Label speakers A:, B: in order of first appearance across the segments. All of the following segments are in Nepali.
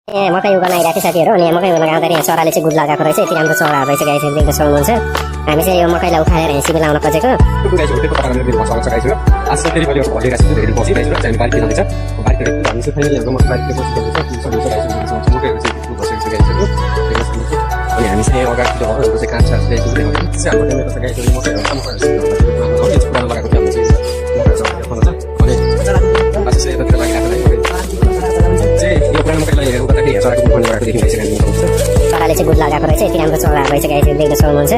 A: मकै उगाउन आइरहेको साथीहरू अनि मकै उगाउन आउँदाखेरि चराले चाहिँ गुड लगाएको रहेछ। यति राम्रो चरा रहेछ गाइस, देख्न सक्नुहुन्छ। हामी चाहिँ यो मकैलाई उखालेर हिँसी लाउन खोजेको।
B: अनि हामी चाहिँ अगाडि जग्गाहरुको चाहिँ कान्छ ल्याइदिनु भने चाहिँ हाम्रो टेम्परेचर चाहिँ गाइस मकैहरु सम्पूर्ण हो यो पुरानो लगाएको थियो हामीले चाहिँ अनि चाहिँ यता लागिरहेको चाहिँ यो पुरानो मकैलाई हेर्नु पर्दाखेरि चराको गुड लगाएको देखिन्छ
A: चराले चाहिँ गुड लगाएको रहेछ। यति राम्रो चरा रहेछ गाइस, देख्न सक्नुहुन्छ।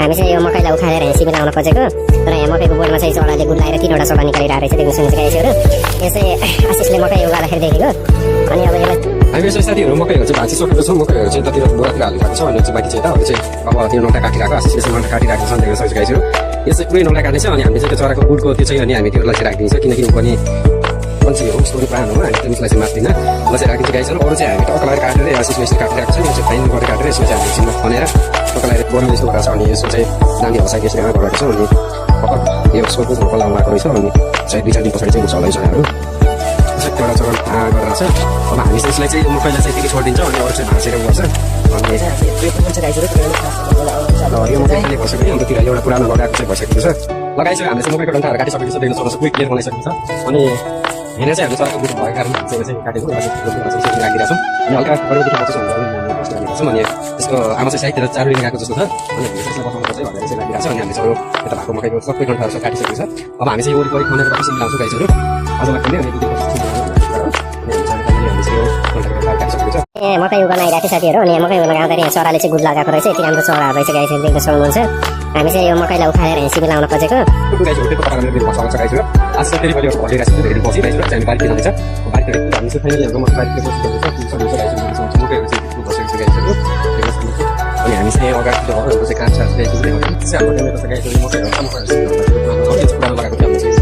A: हामी चाहिँ यो मकैलाई उखालेर हिँसी लाउन खोजेको। तर यहाँ मकैको बोर्डमा चाहिँ चराले गुड लगाएर 3वटा चरा निकालिरहेको रहेछ, देख्न सक्नुहुन्छ गाइसहरु। यो चाहिँ आशिषले मकै उगाउँदाखेरि देखेको। अनि अब यसलाई
B: हामी चाहिँ साथीहरु मकैहरु चाहिँ भाँचिसकेको छौँ। मकैहरु चाहिँ यतातिर बोरातिर हालिरहेको छ अनि चाहिँ बाँकी चाहिँ यता चाहिँ अब त्यो नौटा काटिरहेको आशिषले चाहिँ नौटा काटिरहेको छ देख्न सक्नुहुन्छ गाइसहरु। यो चाहिँ पुरै नौटा काट्ने छ अनि हामीले चाहिँ त्यो चराको गुडको त्यो चाहिँ अनि हामी त्यसलाई चाहिँ राखिदिन्छ किनकि ऊ पनि मान्छे हो स्टोरी प्लान हो। हामी त्यसलाई चाहिँ मार्दिन ल चाहिँ राखिन्छ गाइसहरु। अरू चाहिँ हामी टक्क लगाएर काटेर आशिषले यसले काटिरहेको छ नि, यो चाहिँ फाइन गरेर काटेर यसमा चाहिँ हामीले सिममा खनेर टक्क लगाएर बोर्डमा यस्तो गरेको छ अनि यसो चाहिँ दामी हसाइ यसरी गरेको छ अनि यो सोको झोको लाउनु भएको रहेछ अनि चाहिँ 2-4 दिन पछाडि चाहिँ उस हलाइ चराहरू एउटा चरण गरेर छ। अब हामी चाहिँ यसलाई चाहिँ मकैलाई चाहिँ त्यति छोडिदिन्छ अनि अरू चाहिँ भाँसेर गर्छ अनि यो मकै खाली भइसक्यो। अन्त्यतिर एउटा पुरानो लगाएको चाहिँ भइसकेको छ। लगाइसक्यो हामीले चाहिँ मकैको डन्ठाहरू काटिसकेको छ, देख्न सक्नुहुन्छ सबै क्लियर बनाइसकेको छ। अनि हेर्न चाहिँ हामीले चराको गुड भएको कारण चाहिँ काटेको राखिरहेको छौँ अनि हल्का परिवर्तन बच्चा हुन्छ अनि त्यसको आमा चाहिँ साइडतिर 4 दिन गएको जस्तो छ अनि हामीले त्यसलाई बचाउनुपर्छ भनेर चाहिँ राखिरहेको छ। अनि हामीले चाहिँ यता भएको मकैको सबै डन्ठाहरू चाहिँ काटिसकेको छ। अब हामी चाहिँ यो वरिपरि खनेर पछि मिलाउँछौँ गाइसहरु। आज मात्रै अनि
A: मकै उगाउन आइरहेको साथीहरू अनि मकै उगाउन आउँदाखेरि चराले चाहिँ गुड लगाएको रहेछ। यति राम्रो चरा रहेछ गाइस, देख्न सक्नुहुन्छ। हामी चाहिँ यो मकैलाई उखालेर हिँसी लाउन खोजेको।
B: अनि हामी चाहिँ अगाडि जग्गाहरुको चाहिँ कान्छ ल्याइदिनु भने चाहिँ हाम्रो टेम्परेचर चाहिँ गाइस मकैहरु सम्पूर्ण हो यो पुरानो लगाएको थियो हामीले चाहिँ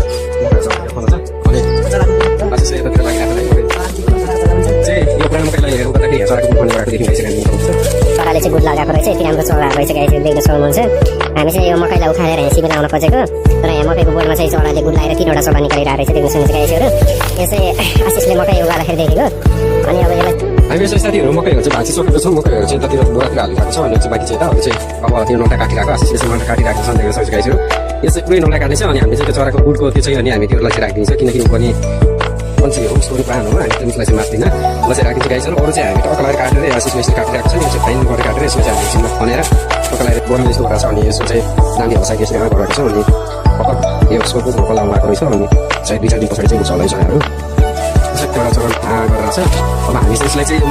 B: अनि चाहिँ यतातिर लागिरहेको चाहिँ यो पुरानो मकैलाई हेर्नु पर्दाखेरि चराको गुड लगाएको देखिन्छ
A: चराले चाहिँ गुड लगाएको रहेछ। यति राम्रो चरा रहेछ गाइस, देख्न सक्नुहुन्छ। हामी चाहिँ यो मकैलाई उखालेर हिँसी लाउन खोजेको। तर यहाँ मकैको बोर्डमा चाहिँ चराले गुड लगाएर 3वटा चरा निकालिरहेको रहेछ, देख्न सक्नुहुन्छ गाइसहरु। यो चाहिँ आशिषले मकै उगाउँदाखेरि देखेको। अनि अब यसलाई
B: हामी चाहिँ साथीहरु मकैहरु चाहिँ भाँचिसकेको छौँ। मकैहरु चाहिँ यतातिर बोरातिर हालिरहेको छ अनि चाहिँ बाँकी चाहिँ यता चाहिँ अब त्यो नौटा काटिरहेको आशिषले चाहिँ नौटा काटिरहेको छ देख्न सक्नुहुन्छ गाइसहरु। यो चाहिँ पुरै नौटा काट्ने छ अनि हामीले चाहिँ त्यो चराको गुडको त्यो चाहिँ अनि हामी त्यसलाई चाहिँ राखिदिन्छ किनकि ऊ पनि मान्छे हो स्टोरी प्लान हो। हामी त्यसलाई चाहिँ मार्दिन ल चाहिँ राखिन्छ गाइसहरु। अरू चाहिँ हामी टक्क लगाएर काटेर आशिषले यसले काटिरहेको छ नि, यो चाहिँ फाइन गरेर काटेर यसमा चाहिँ हामीले सिममा खनेर टक्क लगाएर बोर्डमा यस्तो गरेको छ अनि यसो चाहिँ दामी हसाइ यसरी गरेको छ अनि यो सोको झोको लाउनु भएको रहेछ अनि चाहिँ 2-4 दिन पछाडि चाहिँ उस हलाइ चराहरू एउटा चरण गरेर छ। अब हामी चाहिँ यसलाई चाहिँ